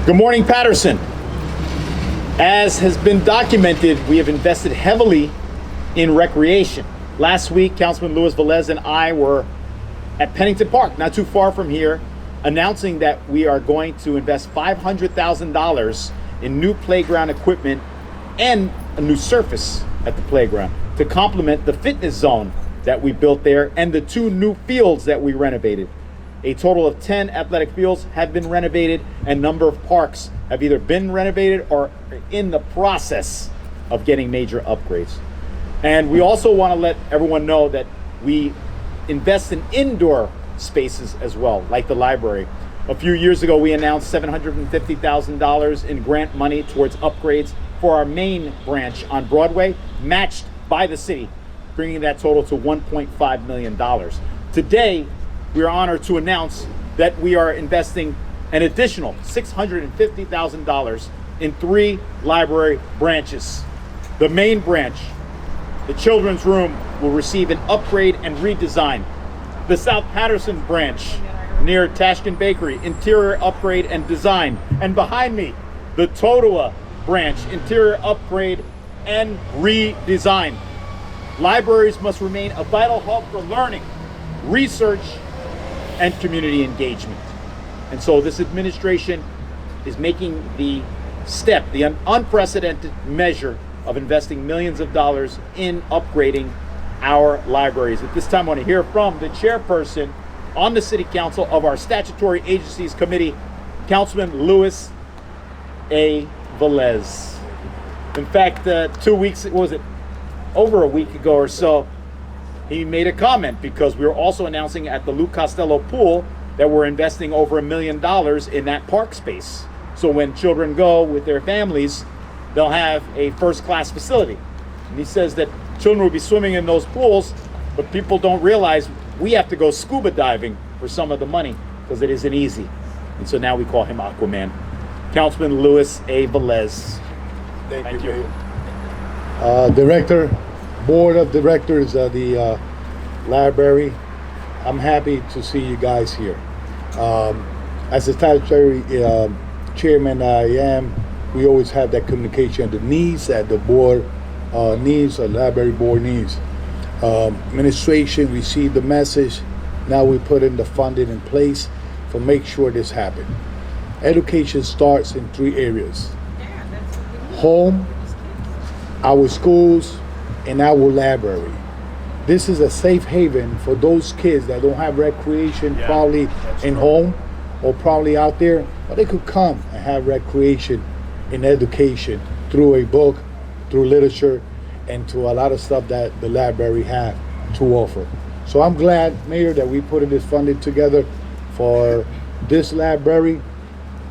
Good morning, Paterson. As has been documented, we have invested heavily in recreation. Last week, Councilman Luis Velez and I were at Pennington Park, not too far from here, announcing that we are going to invest $500,000 in new playground equipment and a new surface at the playground to complement the fitness zone that we built there and the 2 new fields that we renovated. A total of 10 athletic fields have been renovated, and a number of parks have either been renovated or are in the process of getting major upgrades. And we also want to let everyone know that we invest in indoor spaces as well, like the library. A few years ago, we announced $750,000 in grant money towards upgrades for our main branch on Broadway, matched by the city, bringing that total to $1.5 million. Today, we are honored to announce that we are investing an additional $650,000 in 3 library branches. The main branch, the children's room, will receive an upgrade and redesign. The South Paterson branch near Tashkin Bakery, interior upgrade and design. And behind me, the Totowa branch, interior upgrade and redesign. Libraries must remain a vital hub for learning, research, and community engagement. And so this administration is making the step, the unprecedented measure of investing millions of dollars in upgrading our libraries. At this time, I want to hear from the chairperson on the City Council of our Statutory Agencies Committee, Councilman Luis A. Velez. In fact, 2 weeks, over a week ago or so, he made a comment because we were also announcing at the Lou Costello pool that we're investing over $1 million in that park space. So when children go with their families, they'll have a first-class facility. And he says that children will be swimming in those pools, but people don't realize we have to go scuba diving for some of the money because it isn't easy. And so now we call him Aquaman. Councilman Luis A. Velez. Thank you. Director, Board of Directors of the library, I'm happy to see you guys here. As a statutory chairman I am, we always have that communication, the needs that the board needs, or library board needs. Administration received the message. Now we put in the funding in place for make sure this happens. Education starts in 3 areas: home, our schools, and our library. This is a safe haven for those kids that don't have recreation, probably in home or probably out there, but they could come and have recreation and education through a book, through literature, and to a lot of stuff that the library have to offer. So I'm glad, Mayor, that we put this funding together for this library.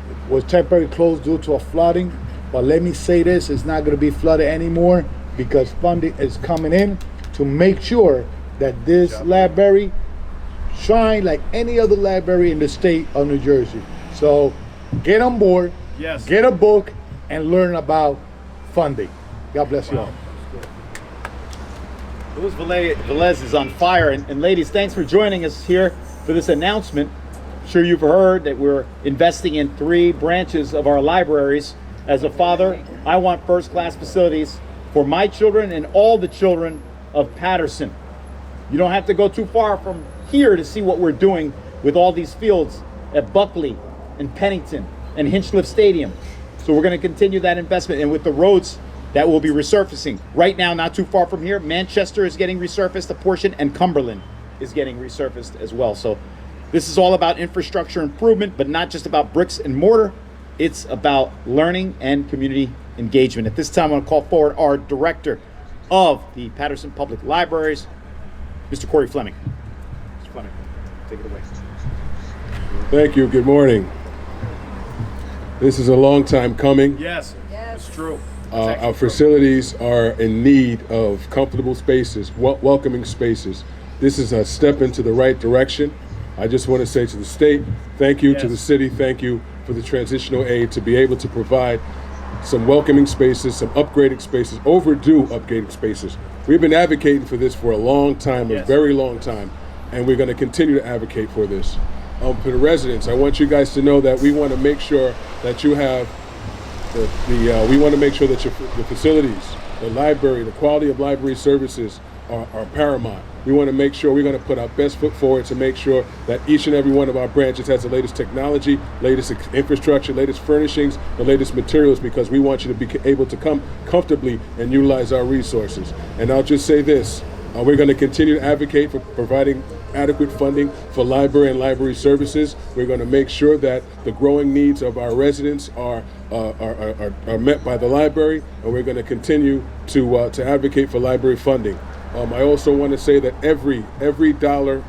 It was temporarily closed due to a flooding, but let me say this, it's not gonna be flooded anymore because funding is coming in to make sure that this library shine like any other library in the state of New Jersey. So get on board, get a book, and learn about funding. God bless you all. Luis Velez is on fire. And ladies, thanks for joining us here for this announcement. I'm sure you've heard that we're investing in 3 branches of our libraries. As a father, I want first-class facilities for my children and all the children of Paterson. You don't have to go too far from here to see what we're doing with all these fields at Buckley and Pennington and Hinchliffe Stadium. So we're going to continue that investment, and with the roads that will be resurfacing. Right now, not too far from here, Manchester is getting resurfaced a portion, and Cumberland is getting resurfaced as well. So this is all about infrastructure improvement, but not just about bricks and mortar. It's about learning and community engagement. At this time, I want to call forward our director of the Paterson Public Libraries, Mr. Corey Flemming. Mr. Flemming, take it away. Thank you. Good morning. This is a long time coming. Yes. It's true. Our facilities are in need of comfortable spaces, welcoming spaces. This is a step into the right direction. I just want to say to the state, thank you, to the city, thank you for the transitional aid to be able to provide some welcoming spaces, some upgrading spaces, overdue upgrading spaces. We've been advocating for this for a long time, a very long time, and we're going to continue to advocate for this. for the residents, I want you guys to know that we want to make sure that you have we want to make sure that the facilities, the library, the quality of library services are paramount. We want to make sure we're going to put our best foot forward to make sure that each and every one of our branches has the latest technology, latest infrastructure, latest furnishings, the latest materials, because we want you to be able to come comfortably and utilize our resources. And I'll just say this, we're going to continue to advocate for providing adequate funding for library and library services. We're going to make sure that the growing needs of our residents are met by the library, and we're going to continue to advocate for library funding. I also want to say that every dollar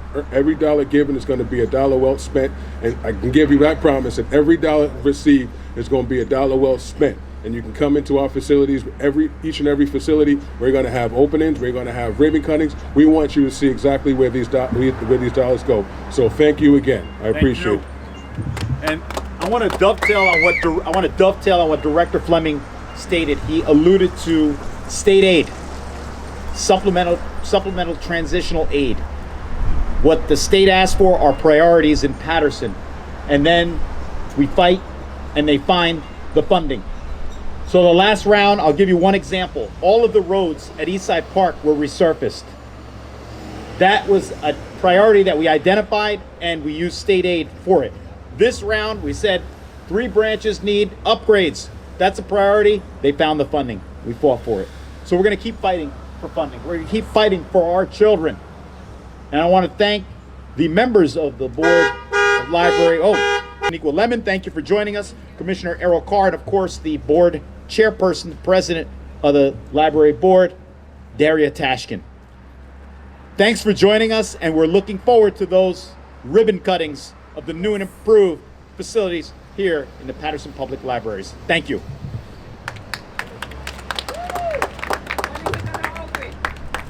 given is going to be a dollar well spent, and I can give you that promise that every dollar received is going to be a dollar well spent. And you can come into our facilities, each and every facility. We're going to have openings. We're going to have ribbon cuttings. We want you to see exactly where these dollars go. So thank you again. I appreciate it. And I want to dovetail on what Director Flemming stated. He alluded to state aid. Supplemental transitional aid. What the state asked for are priorities in Paterson. And then we fight and they find the funding. So the last round, I'll give you one example. All of the roads at Eastside Park were resurfaced. That was a priority that we identified and we used state aid for it. This round, we said 3 branches need upgrades. That's a priority. They found the funding. We fought for it. So we're going to keep fighting for funding. We're going to keep fighting for our children. And I want to thank the members of the Board of Library. Equal Lemon, thank you for joining us. Commissioner Errol Carr, and of course the board chairperson, president of the library board, Daria Tashkin. Thanks for joining us, and we're looking forward to those ribbon cuttings of the new and improved facilities here in the Paterson Public Libraries. Thank you.